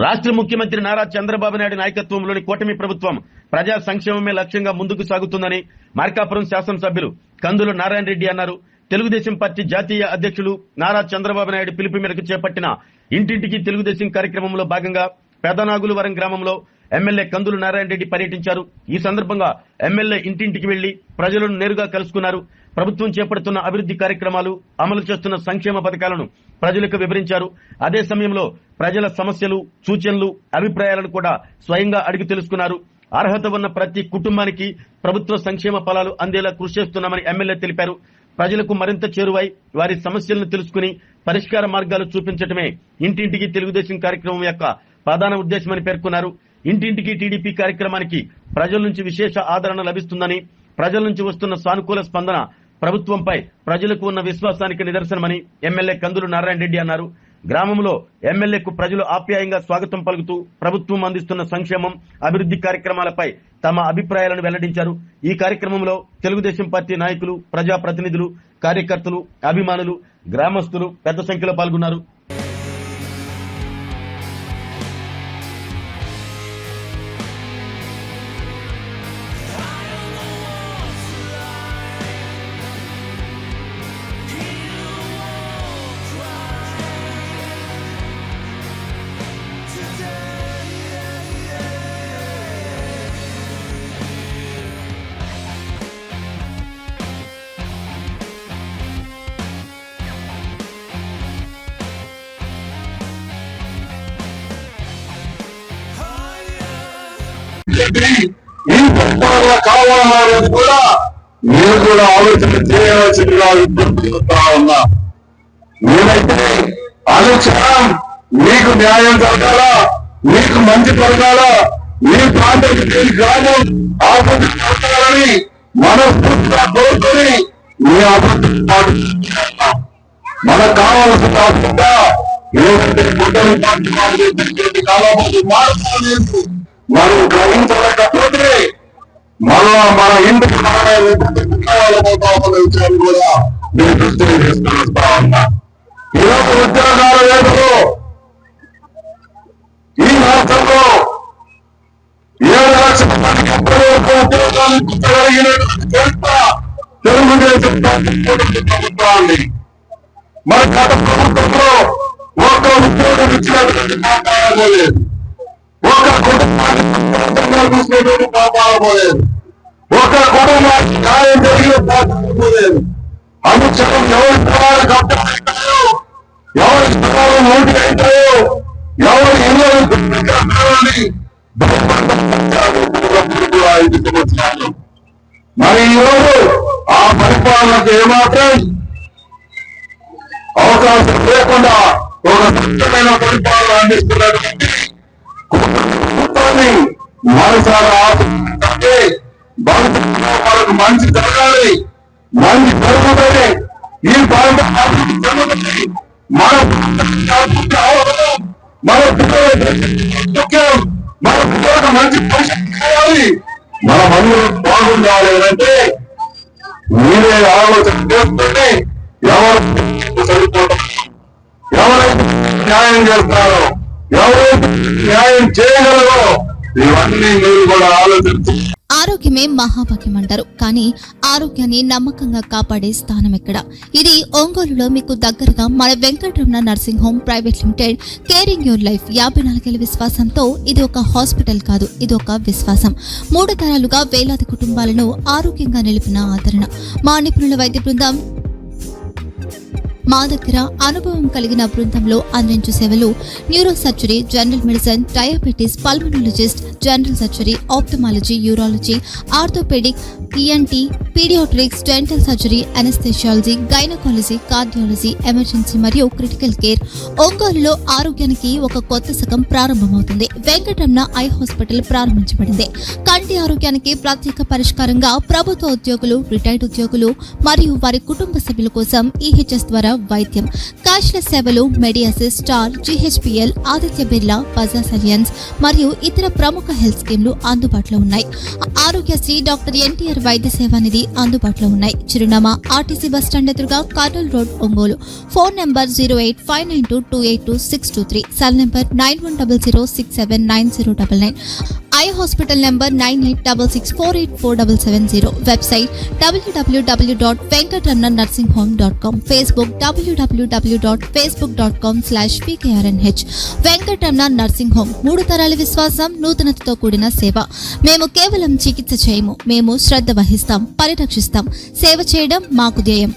రాష్ట్ర ముఖ్యమంత్రి నారా చంద్రబాబు నాయుడు నాయకత్వంలోని కూటమి ప్రభుత్వం ప్రజా సంక్షేమమే లక్ష్యంగా ముందుకు సాగుతుందని మార్కాపురం శాసనసభ్యులు కందుల నారాయణ రెడ్డి అన్నారు. తెలుగుదేశం పార్టీ జాతీయ అధ్యక్షులు నారా చంద్రబాబు నాయుడు పిలుపు మేరకు చేపట్టిన ఇంటింటికి తెలుగుదేశం కార్యక్రమంలో భాగంగా పెదనాగులవరం గ్రామంలో ఎమ్మెల్యే కందుల నారాయణ రెడ్డి పర్యటించారు. ఈ సందర్భంగా ఎమ్మెల్యే ఇంటింటికి వెళ్లి ప్రజలను నేరుగా కలుసుకున్నారు. ప్రభుత్వం చేపడుతున్న అభివృద్ధి కార్యక్రమాలు, అమలు చేస్తున్న సంక్షేమ పథకాలను ప్రజలకు వివరించారు. అదే సమయంలో ప్రజల సమస్యలు, సూచనలు, అభిప్రాయాలను కూడా స్వయంగా అడిగి తెలుసుకున్నారు. అర్హత ఉన్న ప్రతి కుటుంబానికి ప్రభుత్వ సంక్షేమ ఫలాలు అందేలా కృషి చేస్తున్నామని ఎమ్మెల్యే తెలిపారు. ప్రజలకు మరింత చేరువై వారి సమస్యలను తెలుసుకుని పరిష్కార మార్గాలు చూపించడమే ఇంటింటికి తెలుగుదేశం కార్యక్రమం యొక్క ప్రధాన ఉద్దేశమని పేర్కొన్నారు. ఇంటింటికి టీడీపీ కార్యక్రమానికి ప్రజల నుంచి విశేష ఆదరణ లభిస్తుందని, ప్రజల నుంచి వస్తున్న సానుకూల స్పందన ప్రభుత్వంపై ప్రజలకు ఉన్న విశ్వాసానికి నిదర్శనమని ఎమ్మెల్యే కందుల నారాయణ రెడ్డి అన్నారు. గ్రామంలో ఎమ్మెల్యేకు ప్రజలు ఆప్యాయంగా స్వాగతం పలుకుతూ ప్రభుత్వం అందిస్తున్న సంక్షేమం, అభివృద్ధి కార్యక్రమాలపై తమ అభిప్రాయాలను వెల్లడించారు. ఈ కార్యక్రమంలో తెలుగుదేశం పార్టీ నాయకులు, ప్రజాప్రతినిధులు, కార్యకర్తలు, అభిమానులు, గ్రామస్తులు పెద్ద సంఖ్యలో పాల్గొన్నారు. ఈ పరిపాలన కావాలనేది కూడా మీరు కూడా ఆలోచన చేయవలసిందిగా విజ్ఞప్తిస్తా ఉన్నా. నేనైతే అనుక్షణం మీకు న్యాయం జరగాలా, మీకు మంచి జరగాలా, మీ ప్రాంతానికి గ్రామం అభివృద్ధి జరగాలని మనస్ఫూర్తిగా కోరుకొని మీ అభివృద్ధి మనకు కావాల్సిన అవసరంగా ఏదంటే గుడ్డలు పార్టీ కాలం మారుతాలేదు. మనం గ్రహించలేకపోతే మన ఇంటికి విషయాన్ని కూడా నేను దృష్టి తీసుకొస్తా ఉన్నా. ఈరోజు ఉద్యోగాల వేదలో ఈ రాష్ట్రంలో 7 లక్షల మందికి ఉద్యోగాలు ఇచ్చగలిగినటువంటి చరిత్ర తెలుగుదేశం ప్రభుత్వాన్ని. మన గత ప్రభుత్వంలో ఒక్క ఉద్యోగం ఇచ్చినటువంటి మాట్లాడలేదు, ఒక కుటుంబాన్ని చూసినటువంటి పాపాలపోలేదు, ఒక కుటుంబానికి న్యాయం జరిగిన పాపాలపోలేదు. అనుక్షణం ఎవరి స్థలాలు కబ్జాలు, ఎవరి స్థలాలు నోటి అవుతాయో, ఎవరి ఇళ్ళని 5 సంవత్సరాలు. మరి ఈరోజు ఆ పరిపాలనకు ఏమాత్రం అవకాశం లేకుండా ఒక స్పష్టమైన పరిపాలన అందిస్తున్నటువంటి మనసారా ఆశించే భవిష్యత్తులో మనకు మంచి జరగాలి, మంచి జరుగుతుంది. ఈ ప్రాంతం అభివృద్ధి జరుగుతుంది. మన అవసరం, మన ముఖ్యం, మన పిల్లలకు మంచి భవిష్యత్తు కావాలి, మనమందరూ బాగుండాలి అంటే మీరే ఆలోచన చేస్తుంటే ఎవరు సరిపోవడం, ఎవరైతే న్యాయం చేస్తారో, ఎవరైతే న్యాయం చేయగలరో ఇవన్నీ మీరు కూడా ఆలోచించి. ఆరోగ్యమే మహాభాగ్యం అంటారు, కానీ ఆరోగ్యాన్ని నమ్మకంగా కాపాడే స్థానం ఎక్కడ? ఇది ఒంగోలులో మీకు దగ్గరగా మన Venkataramana nursing home private limited. Caring your life 54 ఏళ్ల విశ్వాసంతో ఇది ఒక హాస్పిటల్ కాదు, ఇది ఒక విశ్వాసం. 3 తరాలుగా వేలాది కుటుంబాలను ఆరోగ్యంగా నిలిపిన ఆదరణ. మా నిపుణుల వైద్య బృందం మా దగ్గర అనుభవం కలిగిన బృందంలో అందించే సేవలు neuro surgery, general medicine, diabetes, pulmonologist, general surgery, ophthalmology, urology, orthopaedic, ENT, paediatrics, dental surgery, anaesthesiology, gynaecology, cardiology, emergency మరియు క్రిటికల్ కేర్. ఒంగోలులో ఆరోగ్యానికి ఒక కొత్త శకం ప్రారంభమవుతుంది. వెంకటరమణ ఐ హాస్పిటల్ ప్రారంభించబడింది. కంటి ఆరోగ్యానికి ప్రత్యేక పరిష్కారంగా ప్రభుత్వ ఉద్యోగులు, రిటైర్డ్ ఉద్యోగులు మరియు వారి కుటుంబ సభ్యుల కోసం ఈహెచ్ఎస్ ద్వారా వైద్యం, క్యాష్లెస్ సేవలు Medi Assist, Star, GHPL, Aditya Birla, Bajaj Allianz మరియు ఇతర ప్రముఖ హెల్త్ స్కీమ్లు అందుబాటులో ఉన్నాయి. ఆరోగ్యశ్రీ, డాక్టర్ NTR వైద్య సేవా నిధి అందుబాటులో ఉన్నాయి. చిరునామా ఆర్టీసీ బస్టాండ్ ఎదురుగా, Kurnool road, Ongole. Phone number 08592282623, cell number 9100679099, eye hospital number 9866484770, website www.venkatramannursing.com, Facebook www.facebook.com/pkrnh. Venkataramana nursing home, 3 తరాల విశ్వాసం, నూతనతతో కూడిన సేవ. మేము కేవలం చికిత్స చేయము, మేము శ్రద్ధ వహిస్తాం, పరిరక్షిస్తాం. సేవ చేయడం మాకు ధ్యేయం.